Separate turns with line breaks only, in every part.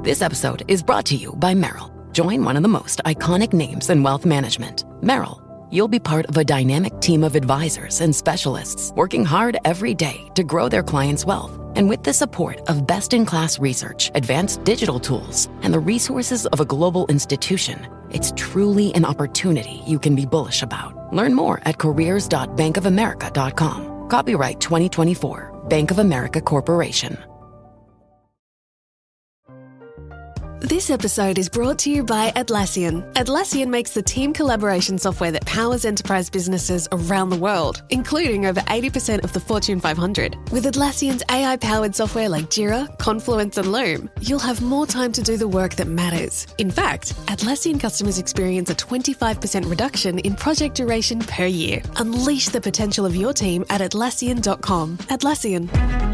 This episode is brought to you by Merrill. Join one of the most iconic names in wealth management, Merrill. You'll be part of a dynamic team of advisors and specialists working hard every day to grow their clients' wealth. And with the support of best-in-class research, advanced digital tools, and the resources of a global institution, it's truly an opportunity you can be bullish about. Learn more at careers.bankofamerica.com. Copyright 2024, Bank of America Corporation.
This episode is brought to you by Atlassian. Atlassian makes the team collaboration software that powers enterprise businesses around the world, including over 80% of the Fortune 500. With Atlassian's AI-powered software like Jira, Confluence, and Loom, you'll have more time to do the work that matters. In fact, Atlassian customers experience a 25% reduction in project duration per year. Unleash the potential of your team at Atlassian.com. Atlassian.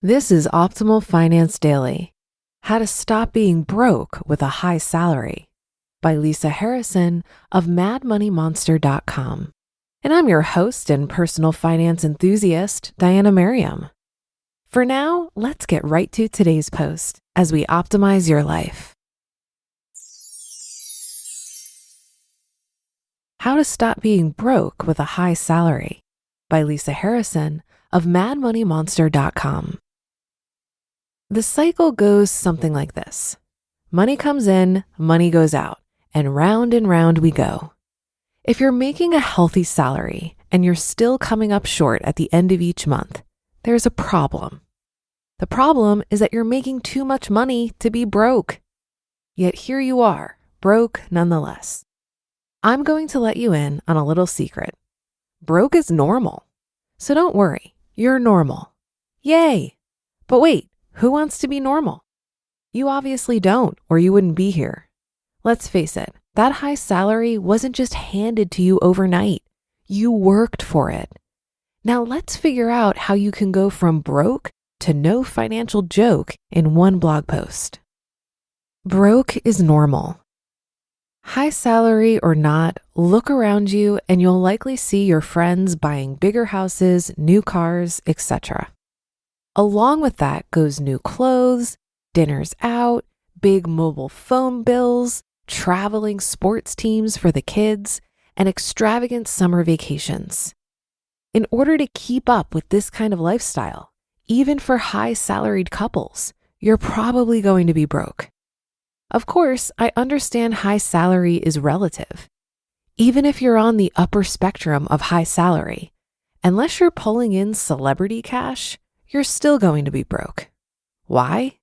This is Optimal Finance Daily, How to Stop Being Broke with a High Salary by Lisa Harrison of MadMoneyMonster.com. And I'm your host and personal finance enthusiast, Diana Merriam. For now, let's get right to today's post as we optimize your life. How to Stop Being Broke with a High Salary by Lisa Harrison of MadMoneyMonster.com. The cycle goes something like this. Money comes in, money goes out, and round we go. If you're making a healthy salary and you're still coming up short at the end of each month, there's a problem. The problem is that you're making too much money to be broke. Yet here you are, broke nonetheless. I'm going to let you in on a little secret. Broke is normal. So don't worry, you're normal. Yay! But wait. Who wants to be normal? You obviously don't, or you wouldn't be here. Let's face it, that high salary wasn't just handed to you overnight. You worked for it. Now let's figure out how you can go from broke to no financial joke in one blog post. Broke is normal. High salary or not, look around you and you'll likely see your friends buying bigger houses, new cars, etc. Along with that goes new clothes, dinners out, big mobile phone bills, traveling sports teams for the kids, and extravagant summer vacations. In order to keep up with this kind of lifestyle, even for high-salaried couples, you're probably going to be broke. Of course, I understand high salary is relative. Even if you're on the upper spectrum of high salary, unless you're pulling in celebrity cash, you're still going to be broke. Why?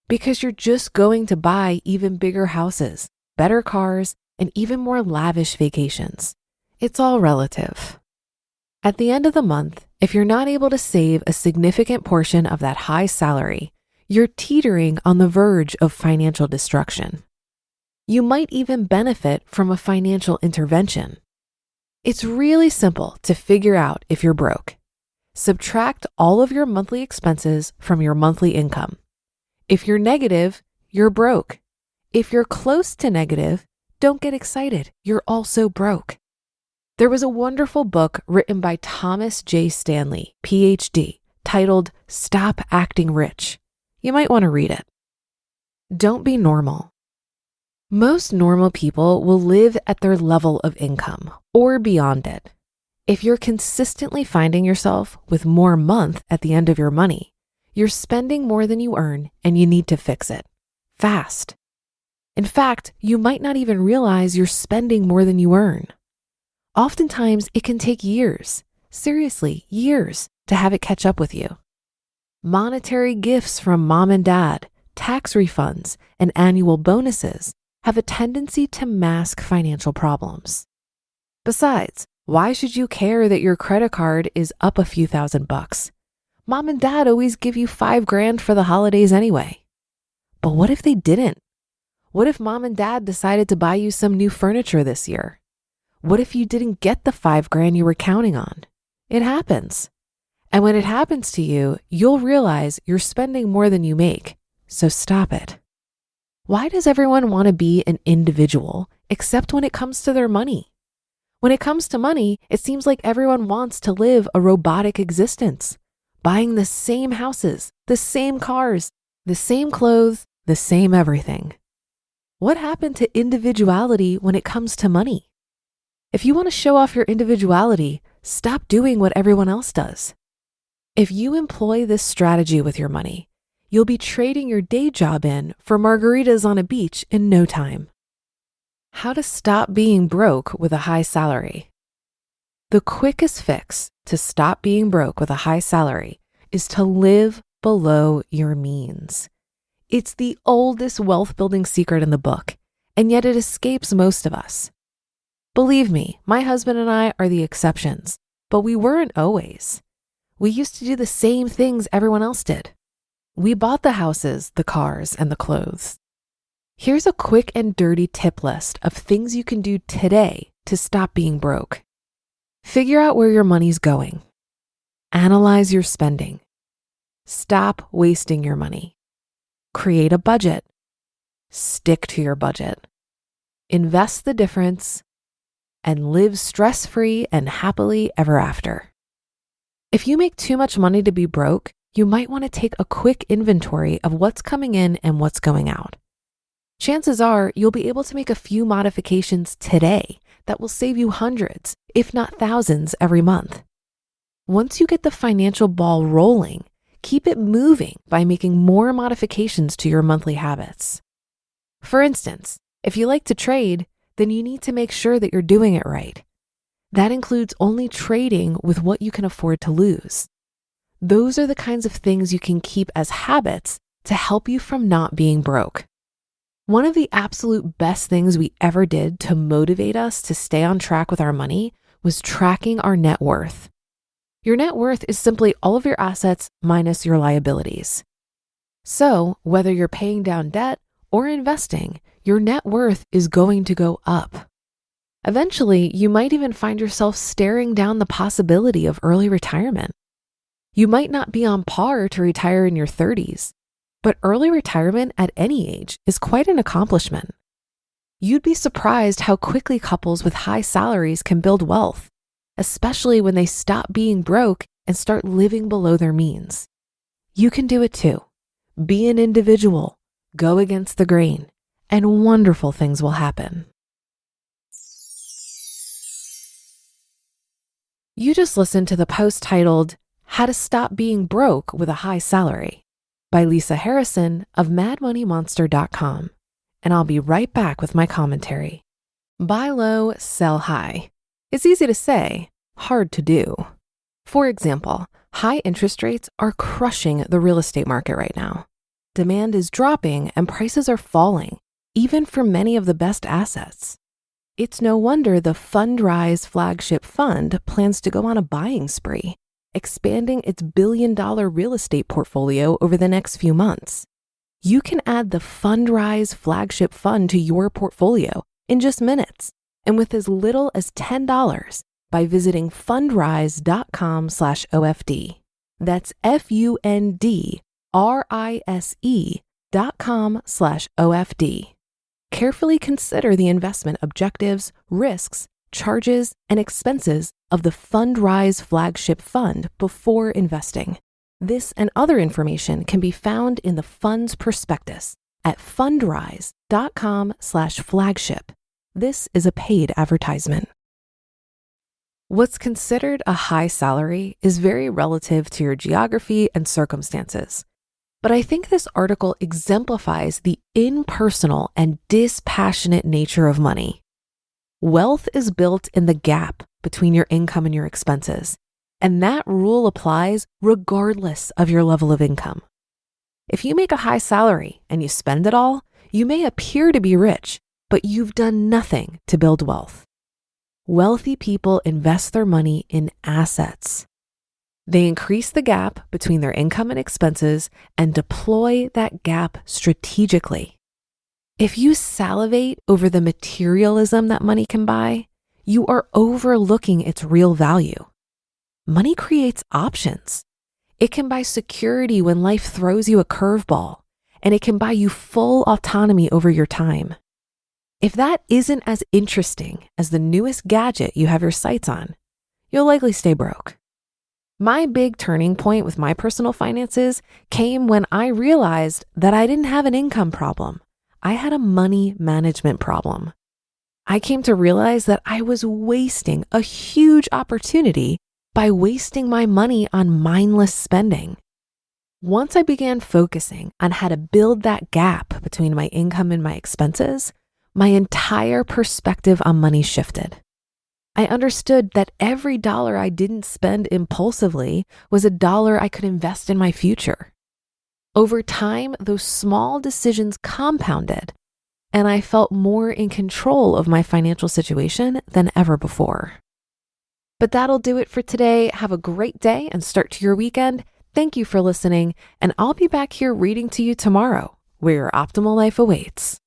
Because you're just going to buy even bigger houses, better cars, and even more lavish vacations. It's all relative. At the end of the month, if you're not able to save a significant portion of that high salary, you're teetering on the verge of financial destruction. You might even benefit from a financial intervention. It's really simple to figure out if you're broke. Subtract all of your monthly expenses from your monthly income. If you're negative, you're broke. If you're close to negative, don't get excited. You're also broke. There was a wonderful book written by Thomas J. Stanley, PhD, titled Stop Acting Rich. You might want to read it. Don't be normal. Most normal people will live at their level of income or beyond it. If you're consistently finding yourself with more month at the end of your money, you're spending more than you earn and you need to fix it fast. In fact, you might not even realize you're spending more than you earn. Oftentimes, it can take years, seriously, years, to have it catch up with you. Monetary gifts from mom and dad, tax refunds, and annual bonuses have a tendency to mask financial problems. Besides, why should you care that your credit card is up a few $1,000s? Mom and dad always give you $5,000 for the holidays anyway. But what if they didn't? What if mom and dad decided to buy you some new furniture this year? What if you didn't get the $5,000 you were counting on? It happens. And when it happens to you, you'll realize you're spending more than you make. So stop it. Why does everyone want to be an individual except when it comes to their money? When it comes to money, it seems like everyone wants to live a robotic existence. buying the same houses, the same cars, the same clothes, the same everything. What happened to individuality when it comes to money? If you want to show off your individuality, stop doing what everyone else does. If you employ this strategy with your money, you'll be trading your day job in for margaritas on a beach in no time. How to stop being broke with a high salary. The quickest fix to stop being broke with a high salary is to live below your means. It's the oldest wealth building secret in the book, and yet it escapes most of us. Believe me, my husband and I are the exceptions, but we weren't always. We used to do the same things everyone else did. We bought the houses, the cars, and the clothes. Here's a quick and dirty tip list of things you can do today to stop being broke. Figure out where your money's going. Analyze your spending. Stop wasting your money. Create a budget. Stick to your budget. Invest the difference and live stress-free and happily ever after. If you make too much money to be broke, you might want to take a quick inventory of what's coming in and what's going out. Chances are you'll be able to make a few modifications today that will save you hundreds, if not thousands, every month. Once you get the financial ball rolling, keep it moving by making more modifications to your monthly habits. For instance, if you like to trade, then you need to make sure that you're doing it right. That includes only trading with what you can afford to lose. Those are the kinds of things you can keep as habits to help you from not being broke. One of the absolute best things we ever did to motivate us to stay on track with our money was tracking our net worth. Your net worth is simply all of your assets minus your liabilities. So, whether you're paying down debt or investing, your net worth is going to go up. Eventually, you might even find yourself staring down the possibility of early retirement. You might not be on par to retire in your 30s, but early retirement at any age is quite an accomplishment. You'd be surprised how quickly couples with high salaries can build wealth, especially when they stop being broke and start living below their means. You can do it too. Be an individual, go against the grain, and wonderful things will happen. You just listened to the post titled, How to Stop Being Broke with a High Salary by Lisa Harrison of MadMoneyMonster.com. And I'll be right back with my commentary. Buy low, sell high. It's easy to say, hard to do. For example, high interest rates are crushing the real estate market right now. Demand is dropping and prices are falling, even for many of the best assets. It's no wonder the F.I.R.E flagship fund plans to go on a buying spree, expanding its billion-dollar real estate portfolio over the next few months. You can add the F.I.R.E flagship fund to your portfolio in just minutes and with as little as $10 by visiting fundrise.com/OFD. That's FUNDRISE.com/OFD. Carefully consider the investment objectives, risks, charges, and expenses of the F.I.R.E flagship fund before investing. This and other information can be found in the fund's prospectus at fundrise.com/flagship. This is a paid advertisement. What's considered a high salary is very relative to your geography and circumstances. But I think this article exemplifies the impersonal and dispassionate nature of money. Wealth is built in the gap between your income and your expenses, and that rule applies regardless of your level of income. If you make a high salary and you spend it all, you may appear to be rich, but you've done nothing to build wealth. Wealthy people invest their money in assets. They increase the gap between their income and expenses and deploy that gap strategically. If you salivate over the materialism that money can buy, you are overlooking its real value. Money creates options. It can buy security when life throws you a curveball, and it can buy you full autonomy over your time. If that isn't as interesting as the newest gadget you have your sights on, you'll likely stay broke. My big turning point with my personal finances came when I realized that I didn't have an income problem. I had a money management problem. I came to realize that I was wasting a huge opportunity by wasting my money on mindless spending. Once I began focusing on how to build that gap between my income and my expenses, my entire perspective on money shifted. I understood that every dollar I didn't spend impulsively was a dollar I could invest in my future. Over time, those small decisions compounded, and I felt more in control of my financial situation than ever before. But that'll do it for today. Have a great day and start to your weekend. Thank you for listening, and I'll be back here reading to you tomorrow, where your optimal life awaits.